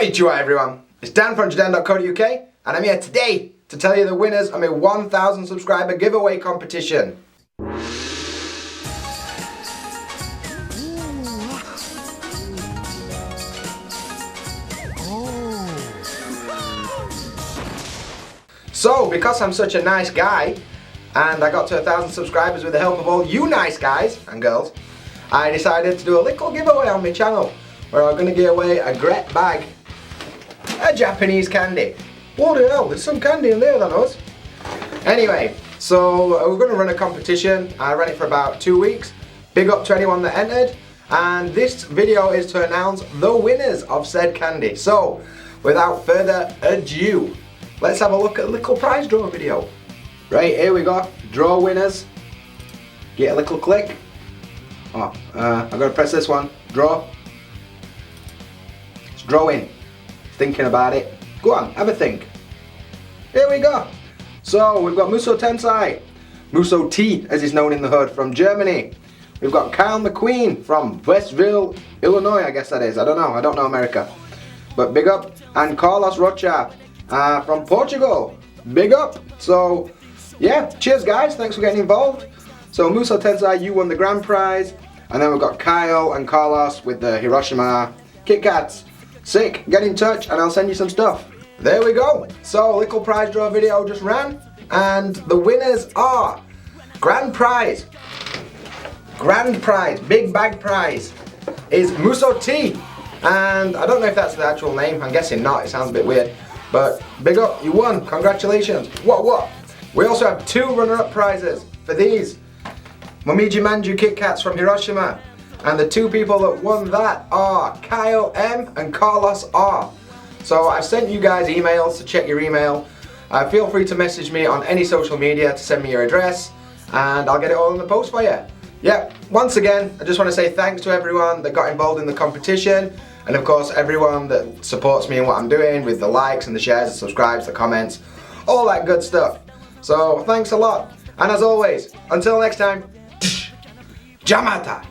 Konnichiwa everyone, it's Dan from JaDan.co.uk and I'm here today to tell you the winners of my 1000 subscriber giveaway competition. So, because I'm such a nice guy and I got to 1000 subscribers with the help of all you nice guys and girls, I decided to do a little giveaway on my channel where I'm going to give away a great bag of Japanese candy. What the hell, there's some candy in there than us. Anyway, so we're going to run a competition. I ran it for about 2 weeks. Big up to anyone that entered. And this video is to announce the winners of said candy. So, without further ado, let's have a look at a little prize draw video. Right, here we go. Draw winners. Get a little click. Oh, I've got to press this one. Draw. It's drawing. Thinking about it. Go on, have a think. Here we go. So, we've got Muso Tensai. Muso T, as he's known in the hood, from Germany. We've got Kyle McQueen from Westville, Illinois, I guess that is. I don't know America. But big up. And Carlos Rocha from Portugal. Big up. So, yeah, cheers guys. Thanks for getting involved. So, Muso Tensai, you won the grand prize. And then we've got Kyle and Carlos with the Hiroshima Kit Kats. Sick. Get in touch and I'll send you some stuff. There we go. So, a little prize draw video just ran. And the winners are grand prize, big bag prize is Muso T. And I don't know if that's the actual name. I'm guessing not. It sounds a bit weird. But big up. You won. Congratulations. What? We also have 2 runner-up prizes for these. Momiji Manju Kit Kats from Hiroshima. And the 2 people that won that are Kyle M and Carlos R. So I've sent you guys emails to check your email. Feel free to message me on any social media to send me your address and I'll get it all in the post for you. Yeah, once again, I just want to say thanks to everyone that got involved in the competition and of course everyone that supports me in what I'm doing with the likes and the shares, the subscribes, the comments, all that good stuff. So thanks a lot. And as always, until next time, Jamata!